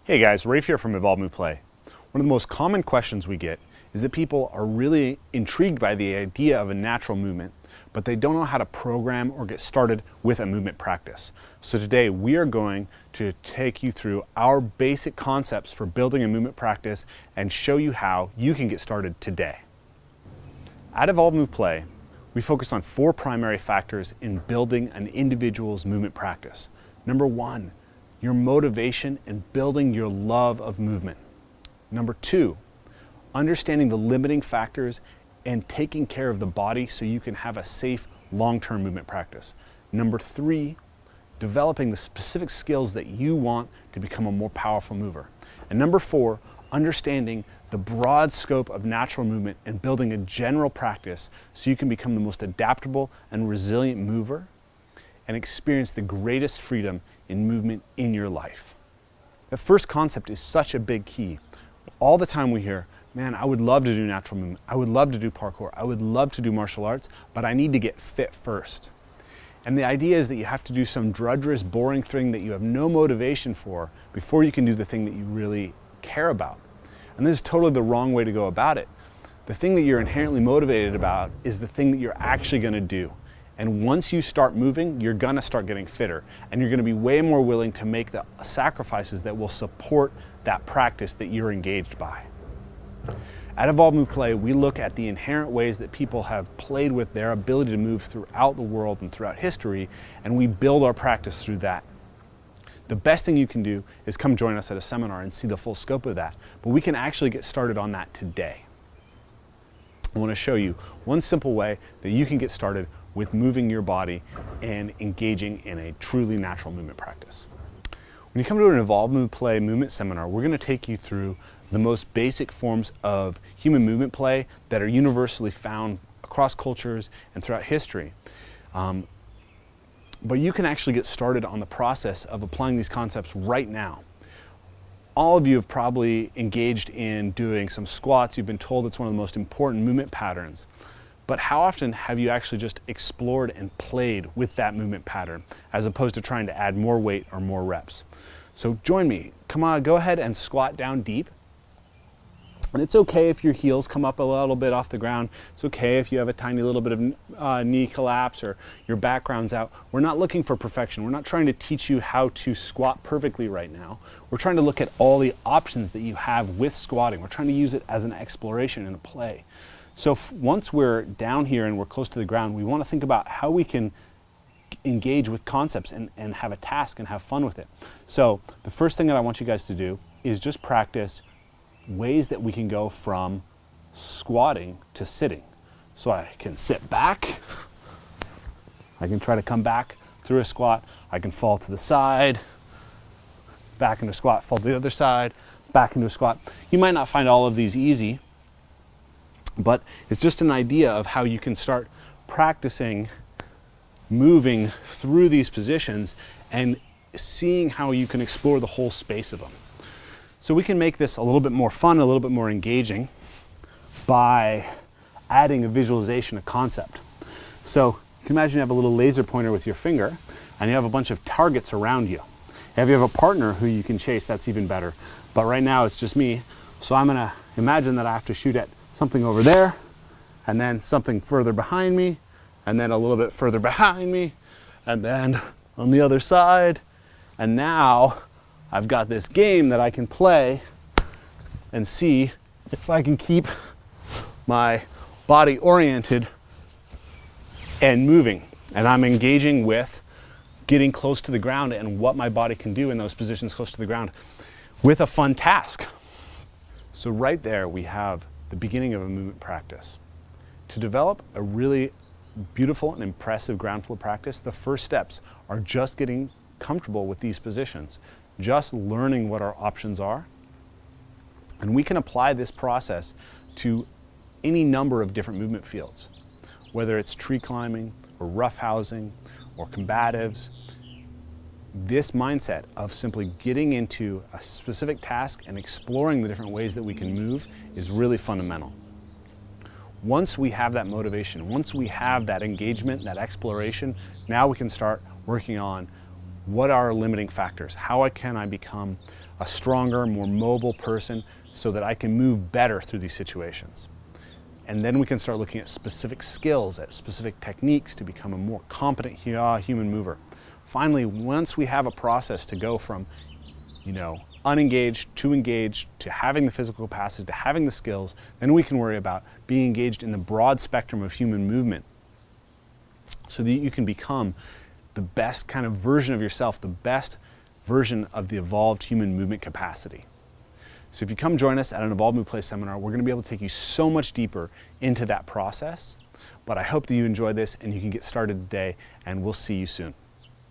Hey guys, Rafe here from Evolve Move Play. One of the most common questions we get is that people are really intrigued by the idea of a natural movement, but they don't know how to program or get started with a movement practice. So today we are going to take you through our basic concepts for building a movement practice and show you how you can get started today. At Evolve Move Play, we focus on 4 primary factors in building an individual's movement practice. Number 1, your motivation and building your love of movement. Number 2, understanding the limiting factors and taking care of the body so you can have a safe long-term movement practice. Number 3, developing the specific skills that you want to become a more powerful mover. And number 4, understanding the broad scope of natural movement and building a general practice so you can become the most adaptable and resilient mover and experience the greatest freedom in movement in your life. The first concept is such a big key. All the time we hear, man, I would love to do natural movement. I would love to do parkour. I would love to do martial arts, but I need to get fit first. And the idea is that you have to do some drudgerous, boring thing that you have no motivation for before you can do the thing that you really care about. And this is totally the wrong way to go about it. The thing that you're inherently motivated about is the thing that you're actually going to do. And once you start moving, you're gonna start getting fitter, and you're gonna be way more willing to make the sacrifices that will support that practice that you're engaged by. At Evolve Move Play, we look at the inherent ways that people have played with their ability to move throughout the world and throughout history, and we build our practice through that. The best thing you can do is come join us at a seminar and see the full scope of that, but we can actually get started on that today. I wanna show you one simple way that you can get started with moving your body and engaging in a truly natural movement practice. When you come to an Evolve Move Play movement seminar, we're going to take you through the most basic forms of human movement play that are universally found across cultures and throughout history. But you can actually get started on the process of applying these concepts right now. All of you have probably engaged in doing some squats. You've been told it's one of the most important movement patterns. But how often have you actually just explored and played with that movement pattern as opposed to trying to add more weight or more reps? So join me. Come on, go ahead and squat down deep. And it's okay if your heels come up a little bit off the ground. It's okay if you have a tiny little bit of knee collapse or your background's out. We're not looking for perfection. We're not trying to teach you how to squat perfectly right now. We're trying to look at all the options that you have with squatting. We're trying to use it as an exploration and a play. So once we're down here and we're close to the ground, we want to think about how we can engage with concepts and have a task and have fun with it. So the first thing that I want you guys to do is just practice ways that we can go from squatting to sitting. So I can sit back, I can try to come back through a squat, I can fall to the side, back into a squat, fall to the other side, back into a squat. You might not find all of these easy, but it's just an idea of how you can start practicing moving through these positions and seeing how you can explore the whole space of them. So we can make this a little bit more fun, a little bit more engaging by adding a visualization, a concept. So you can imagine you have a little laser pointer with your finger and you have a bunch of targets around you. If you have a partner who you can chase, that's even better. But right now it's just me. So I'm gonna imagine that I have to shoot at something over there, and then something further behind me, and then a little bit further behind me, and then on the other side. And now I've got this game that I can play and see if I can keep my body oriented and moving. And I'm engaging with getting close to the ground and what my body can do in those positions close to the ground with a fun task. So right there we have the beginning of a movement practice. To develop a really beautiful and impressive ground floor practice, the first steps are just getting comfortable with these positions, just learning what our options are. And we can apply this process to any number of different movement fields, whether it's tree climbing or roughhousing or combatives. This mindset of simply getting into a specific task and exploring the different ways that we can move is really fundamental. Once we have that motivation, once we have that engagement, that exploration, now we can start working on what are our limiting factors? How can I become a stronger, more mobile person so that I can move better through these situations. And then we can start looking at specific skills, at specific techniques to become a more competent human mover. Finally, once we have a process to go from, unengaged to engaged, to having the physical capacity, to having the skills, then we can worry about being engaged in the broad spectrum of human movement so that you can become the best kind of version of yourself, the best version of the evolved human movement capacity. So if you come join us at an Evolve Move Play seminar, we're going to be able to take you so much deeper into that process. But I hope that you enjoy this and you can get started today, and we'll see you soon.